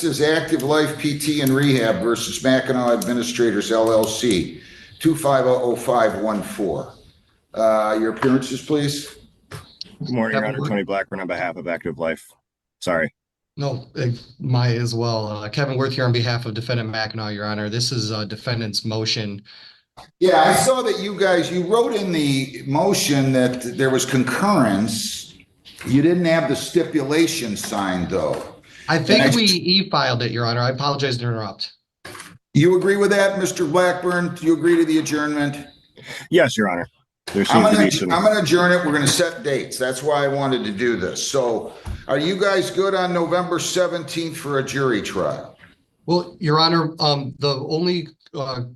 This is Active Life PT and Rehab versus Mackinac Administrators LLC, 2500514. Your appearances, please. Good morning, Your Honor. Tony Blackburn on behalf of Active Life. Sorry. No, my as well. Kevin Worth here on behalf of Defendant Mackinac, Your Honor. This is a defendant's motion. Yeah, I saw that you wrote in the motion that there was concurrence. You didn't have the stipulation signed, though. I think we e-filed it, Your Honor. I apologize to interrupt. You agree with that, Mr. Blackburn? Do you agree to the adjournment? Yes, Your Honor. I'm going to adjourn it. We're going to set dates. That's why I wanted to do this. So are you guys good on November 17th for a jury trial? Well, Your Honor, the only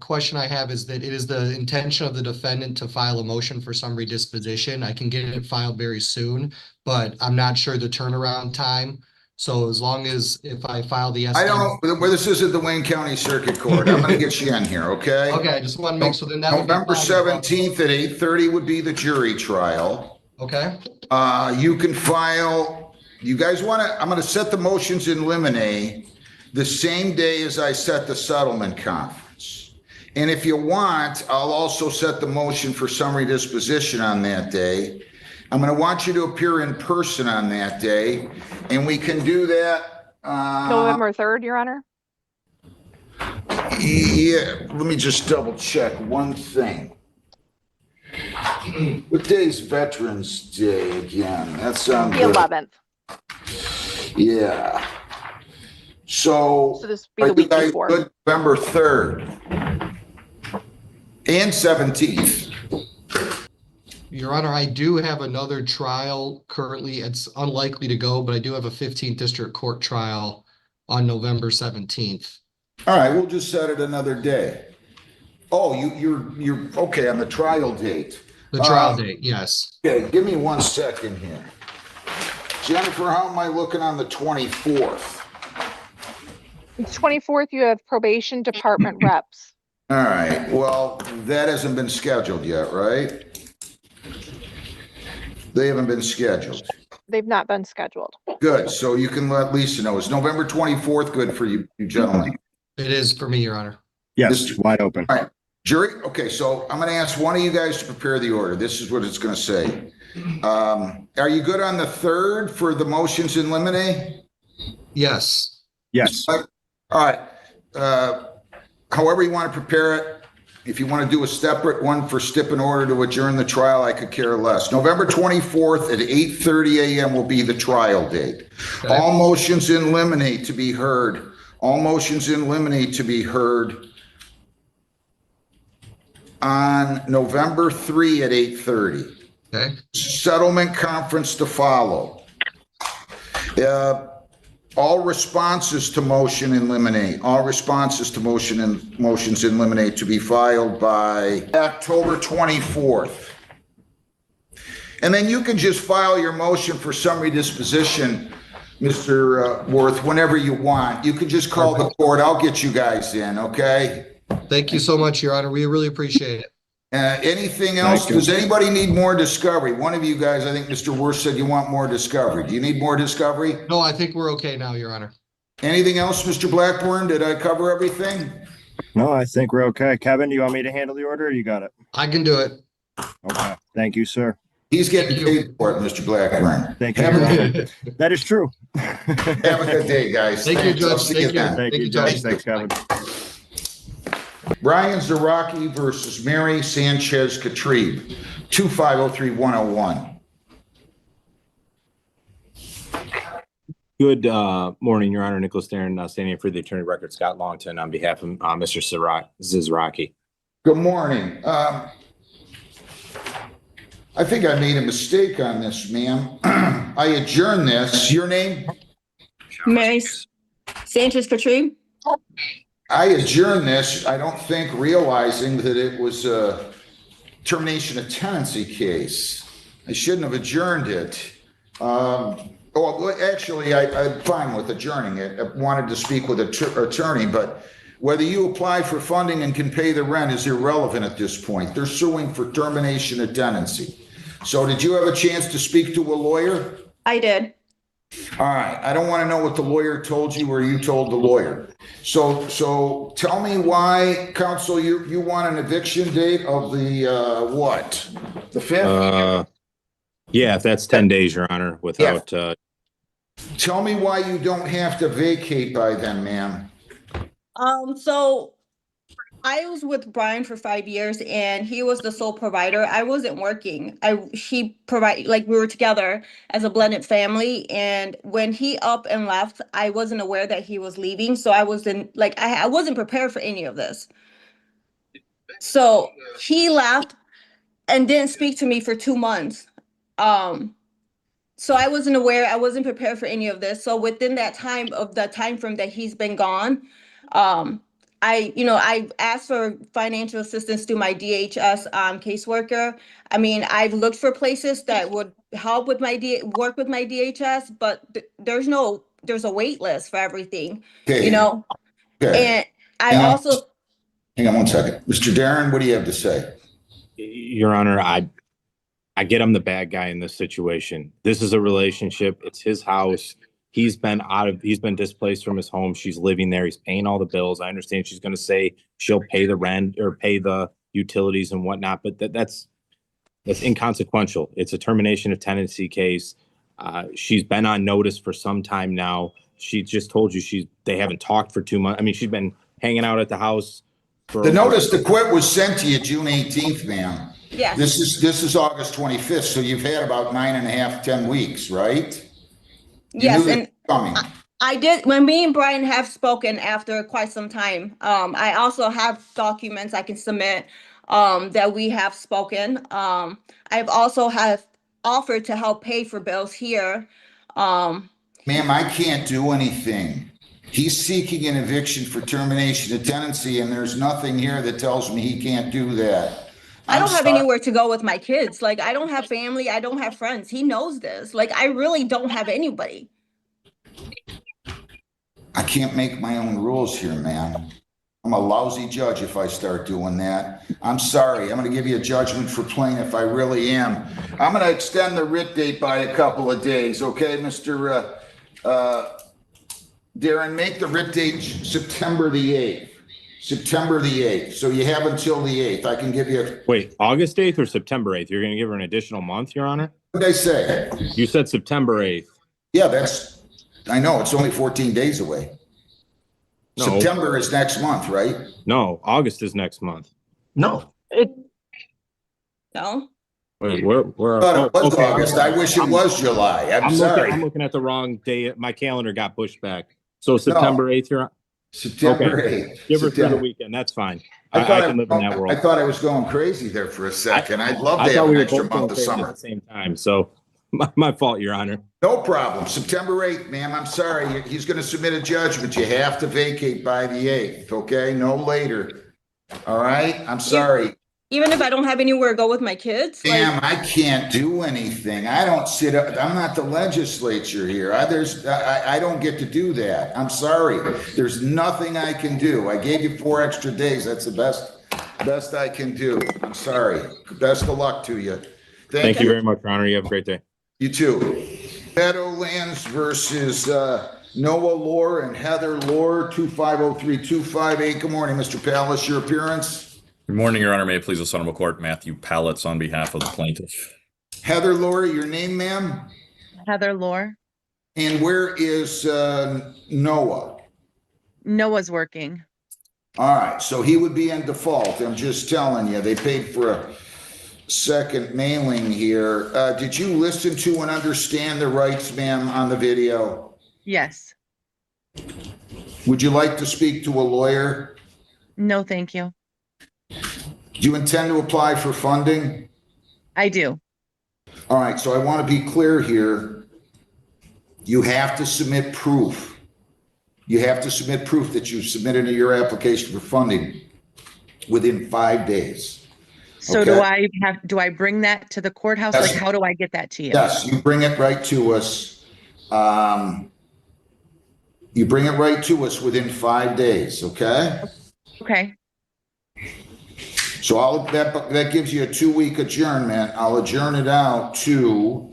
question I have is that it is the intention of the defendant to file a motion for summary disposition. I can get it filed very soon, but I'm not sure the turnaround time. So as long as if I file the I don't know, this isn't the Wayne County Circuit Court. I'm going to get you in here, okay? Okay, I just want to make sure then that November 17th at 8:30 would be the jury trial. Okay. You can file, you guys want to, I'm going to set the motions in limine the same day as I set the settlement conference. And if you want, I'll also set the motion for summary disposition on that day. I'm going to want you to appear in person on that day, and we can do that. November 3rd, Your Honor? Yeah, let me just double check one thing. What day's Veterans Day again? That's The 11th. Yeah. So this would be the week before. Good November 3rd and 17th. Your Honor, I do have another trial currently. It's unlikely to go, but I do have a 15th District Court trial on November 17th. All right, we'll just set it another day. Oh, you're okay on the trial date. The trial date, yes. Okay, give me 1 second here. Jennifer, how am I looking on the 24th? The 24th, you have probation department reps. All right, well, that hasn't been scheduled yet, right? They haven't been scheduled. They've not been scheduled. Good, so you can let Lisa know. Is November 24th good for you gentlemen? It is for me, Your Honor. Yes, wide open. All right, jury, okay, so I'm going to ask one of you guys to prepare the order. This is what it's going to say. Are you good on the 3rd for the motions in limine? Yes. Yes. All right. However you want to prepare it. If you want to do a separate one for stip in order to adjourn the trial, I could care less. November 24th at 8:30 a.m. will be the trial date. Okay. All motions in limine to be heard. All motions in limine to be heard on November 3 at 8:30. Okay. Settlement conference to follow. All responses to motion in limine, all responses to motions in limine to be filed by October 24th. And then you can just file your motion for summary disposition, Mr. Worth, whenever you want. You can just call the court. I'll get you guys in, okay? Thank you so much, Your Honor. We really appreciate it. Anything else? Does anybody need more discovery? One of you guys, I think Mr. Worth said you want more discovery. Do you need more discovery? No, I think we're okay now, Your Honor. Anything else, Mr. Blackburn? Did I cover everything? No, I think we're okay. Kevin, do you want me to handle the order or you got it? I can do it. Okay. Thank you, sir. He's getting paid for it, Mr. Blackburn. Thank you. That is true. Have a good day, guys. Thank you, Judge. Thank you, Judge. Thanks, Kevin. Brian Zaraki versus Mary Sanchez Catribe, 2503101. Good morning, Your Honor. Nicholas Darren, standing for the attorney record, Scott Longton, on behalf of Mr. Zizraki. Good morning. I think I made a mistake on this, ma'am. I adjourned this. Your name? Mary Sanchez Catribe. I adjourned this, I don't think, realizing that it was a termination of tenancy case. I shouldn't have adjourned it. Actually, I'm fine with adjourning it. I wanted to speak with an attorney, but whether you apply for funding and can pay the rent is irrelevant at this point. They're suing for termination of tenancy. So did you have a chance to speak to a lawyer? I did. All right, I don't want to know what the lawyer told you or you told the lawyer. So tell me why, counsel, you want an eviction date of the, what? The 5th? Yeah, if that's 10 days, Your Honor, without, Tell me why you don't have to vacate by then, ma'am. So I was with Brian for 5 years and he was the sole provider. I wasn't working. We were together as a blended family. And when he up and left, I wasn't aware that he was leaving. So I wasn't I wasn't prepared for any of this. So he left and didn't speak to me for 2 months. So I wasn't aware, I wasn't prepared for any of this. So within that time of the time frame that he's been gone, I asked for financial assistance through my DHS caseworker. I mean, I've looked for places that would help with work with my DHS, but there's a wait list for everything, Okay. you know? Okay, And I Hang on. also, hang on one second. Mr. Darren, what do you have to say? Your Honor, I get I'm the bad guy in this situation. This is a relationship. It's his house. He's been displaced from his home. She's living there. He's paying all the bills. I understand she's going to say she'll pay the rent or pay the utilities and whatnot, but that's inconsequential. It's a termination of tenancy case. She's been on notice for some time now. She just told you they haven't talked for 2 months. I mean, she's been hanging out at the house for The notice to quit was sent to you June 18th, ma'am. yes. This is August 25th, so you've had about 9.5, 10 weeks, right? You Yes, knew this and was coming. I did, when me and Brian have spoken after quite some time. I also have documents I can submit that we have spoken. I've also have offered to help pay for bills here. Um, Ma'am, I can't do anything. He's seeking an eviction for termination of tenancy, and there's nothing here that tells me he can't do that. I don't have sorry. anywhere to go with my kids. Like, I don't have family, I don't have friends. He knows this. Like, I really don't have anybody. I can't make my own rules here, man. I'm a lousy judge if I start doing that. I'm sorry. I'm going to give you a judgment for plaintiff. I really am. I'm going to extend the writ date by a couple of days, okay, Mr. Darren? Make the writ date September the 8th. September the 8th. So you have until the 8th. I can give you. Wait, August 8th or September 8th? You're going to give her an additional month, Your Honor? What did I say? You said September 8th. Yeah, I know, it's only 14 days away. No. September is next month, right? No, August is next month. No. No? Wait, we're I thought it was okay. August. I wish it was July. I'm sorry. I'm looking at the wrong day. My calendar got pushed back. So September 8th, you're on? September 8th. Give her through the September. weekend. That's fine. I I can live in that world. I thought I was going crazy there for a second. I'd love I to have thought an we were extra both going month of crazy at summer. the same time. So my fault, Your Honor. No problem. September 8th, ma'am. I'm sorry. He's going to submit a judgment. You have to vacate by the 8th, okay? No later. All right? I'm sorry. Even if I don't have anywhere to go with my kids? Like, Ma'am, I can't do anything. I don't sit up. I'm not the legislature here. I don't get to do that. I'm sorry. There's nothing I can do. I gave you 4 extra days. That's the best I can do. I'm sorry. Best of luck to you. Thank you very much, Your Honor. You have a great day. You too. Meadowlands versus Noah Lore and Heather Lore, 2503258. Good morning, Mr. Pallas. Your appearance? Good morning, Your Honor. May it please the Honorable Court, Matthew Pallets on behalf of the plaintiff. Heather Lore, your name, ma'am? Heather Lore. And where is Noah? Noah's working. All right, so he would be in default. I'm just telling you, they paid for a second mailing here. Did you listen to and understand the rights, ma'am, on the video? Yes. Would you like to speak to a lawyer? No, thank you. Do you intend to apply for funding? I do. All right, so I want to be clear here. You have to submit proof. You have to submit proof that you submitted your application for funding within 5 days. So Okay. do I bring that to the courthouse? Yes. Like, how do I get that to you? Yes, you bring it right to us. You bring it right to us within 5 days, okay? Okay. So that gives you a 2-week adjournment. I'll adjourn it out to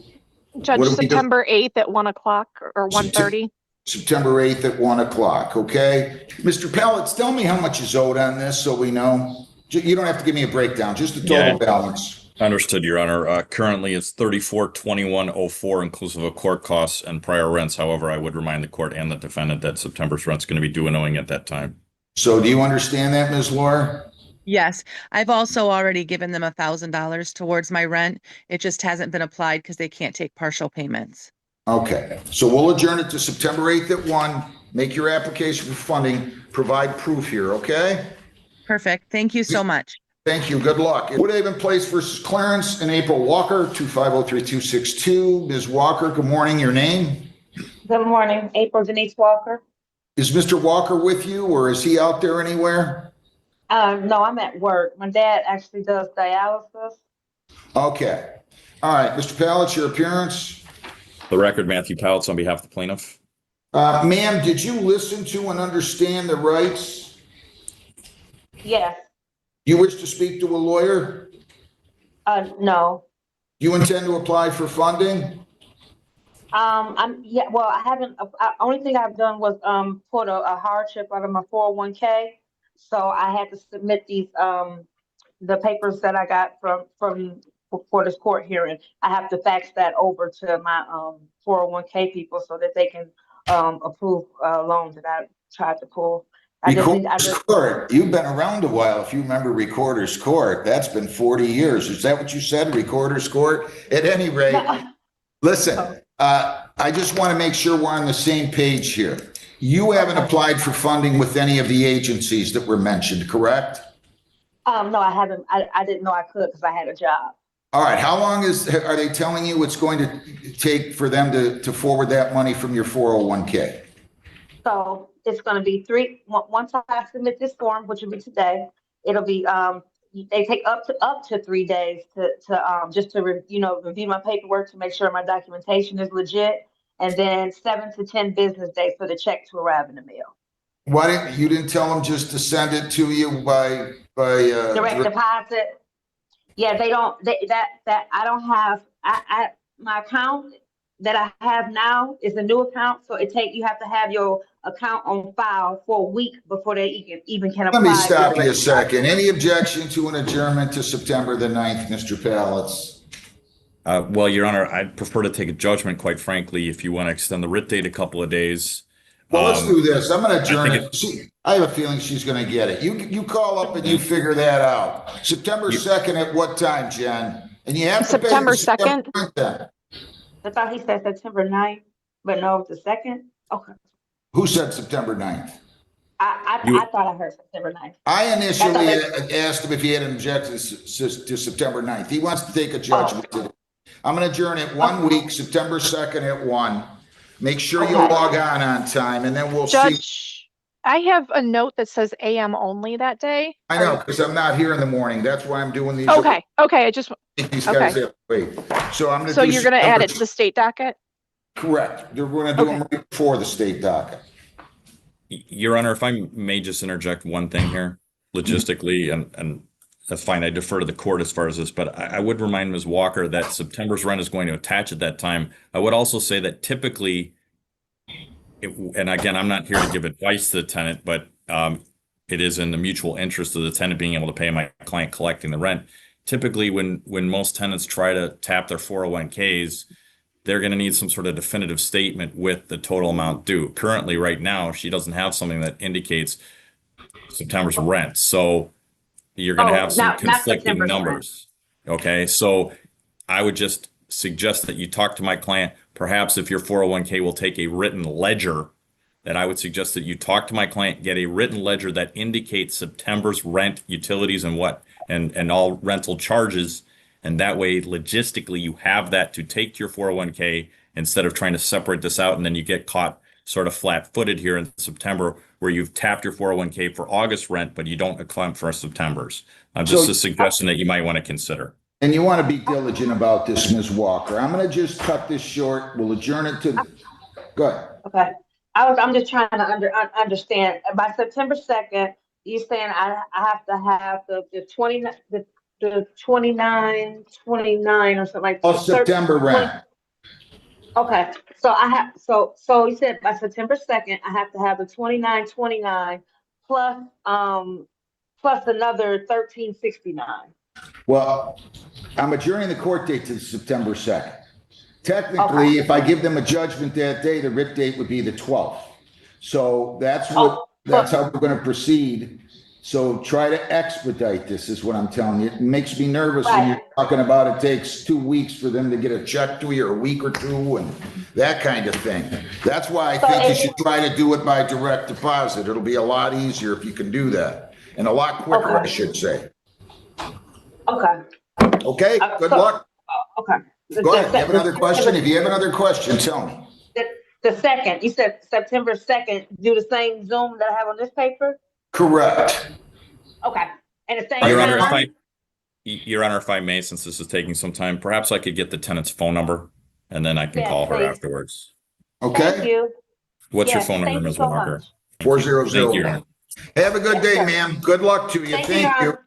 Judge, What do we do? September 8th at 1 o'clock or 1:30. September 8th at 1 o'clock, okay? Mr. Pallets, tell me how much is owed on this so we know. You don't have to give me a breakdown, just the total Yeah. balance. Understood, Your Honor. Currently, it's 342104 inclusive of court costs and prior rents. However, I would remind the court and the defendant that September's rent's going to be due and owing at that time. So do you understand that, Ms. Laura? Yes, I've also already given them $1,000 towards my rent. It just hasn't been applied because they can't take partial payments. Okay, so we'll adjourn it to September 8th at 1. Make your application for funding, provide proof here, okay? Perfect. Thank you so much. Thank you, good luck. Woodhaven Place versus Clarence and April Walker, 2503262. Ms. Walker, good morning, your name? Good morning, April Denise Walker. Is Mr. Walker with you or is he out there anywhere? No, I'm at work. My dad actually does dialysis. Okay, all right, Mr. Pallets, your appearance? The record, Matthew Pallets on behalf of the plaintiff. Ma'am, did you listen to and understand the rights? Yes. You wish to speak to a lawyer? No. You intend to apply for funding? Well, I haven't, only thing I've done was, put a hardship out of my 401k. So I had to submit these, the papers that I got for this court hearing. I have to fax that over to my, 401k people so that they can, approve a loan that I tried to pull. Recorder's Court, you've been around a while. If you remember Recorder's Court, that's been 40 years. Is that what you said, Recorder's Court? At any rate, listen, I just want to make sure we're on the same page here. You haven't applied for funding with any of the agencies that were mentioned, correct? No, I haven't. I didn't know I could because I had a job. All right, how long are they telling you it's going to take for them to forward that money from your 401k? So it's going to be once I submit this form, which will be today, it'll be, they take up to 3 days to review my paperwork to make sure my documentation is legit. And then 7 to 10 business days for the check to arrive in the mail. Why didn't tell them just to send it to you by Direct deposit? Yeah, they don't, I don't have, my account that I have now is a new account. So you have to have your account on file for a week before they even can apply. Let me stop you a second. Any objection to an adjournment to September the 9th, Mr. Pallets? Well, Your Honor, I'd prefer to take a judgment, quite frankly, if you want to extend the writ date a couple of days. Well, let's do this. I'm going to adjourn it. I have a feeling she's going to get it. You call up and you figure that out. September 2nd at what time, Jen? And you have to pay September 2nd. I thought he said September 9th, but no, it's the 2nd. Okay. Who said September 9th? I thought I heard September 9th. I initially asked him if he had an objection to September 9th. He wants to take a judgment today. I'm going to adjourn it 1 week, September 2nd at 1. Make sure you log on time, and then we'll see. Judge, I have a note that says AM only that day. I know, because I'm not here in the morning. That's why I'm doing these. Okay, I just, These guys have to wait. So I'm going to. so you're going to add it to the state docket? Correct. We're going to do them right before the state docket. Your Honor, if I may just interject one thing here, logistically, and that's fine. I defer to the court as far as this, but I would remind Ms. Walker that September's rent is going to attach at that time. I would also say that typically, and again, I'm not here to give advice to the tenant, but it is in the mutual interest of the tenant being able to pay my client collecting the rent. Typically, when most tenants try to tap their 401ks, they're going to need some sort of definitive statement with the total amount due. Currently, right now, she doesn't have something that indicates September's rent. So you're going to have some conflicting numbers. Okay. So I would just suggest that you talk to my client. Perhaps if your 401k will take a written ledger, that I would suggest that you talk to my client, get a written ledger that indicates September's rent, utilities, and and all rental charges. And that way, logistically, you have that to take to your 401k instead of trying to separate this out. And then you get caught sort of flat footed here in September where you've tapped your 401k for August rent, but you don't account for September's. Just a suggestion that you might want to consider. And you want to be diligent about this, Ms. Walker. I'm going to just cut this short. We'll adjourn it to, go ahead. Okay. I'm just trying to understand. By September 2nd, you're saying I have to have the 29 or something like that. September rent. Okay, so so you said by September 2nd, I have to have the 2929 plus, plus another 1369. Well, I'm adjourning the court date to September 2nd. Technically, Okay. if I give them a judgment that day, the writ date would be the 12th. So that's Oh, how we're going to proceed. So try to expedite this is what I'm telling you. It makes me nervous when you're Right. talking about it takes 2 weeks for them to get a check to you, or a week or two, and that kind of thing. That's why I think you should try to do it by direct deposit. It'll be a lot easier if you can do that, and a lot quicker, I Okay. should say. Okay. Okay, good So- luck. Okay. Go ahead. You have another question? If you have another question, tell me. The second, you said September 2nd, do the same Zoom that I have on this paper? Correct. Okay. And the same Your Honor, time? Your Honor, if I may, since this is taking some time, perhaps I could get the tenant's phone number and then I can Yes, call her please. afterwards. Thank Okay? you. What's your Yes, phone number, thank you Ms. so Walker? much. 400. Thank you, Your Honor. Have a good Yes, day, sir. ma'am. Good luck to you. Thank you, Thank Your you. Honor.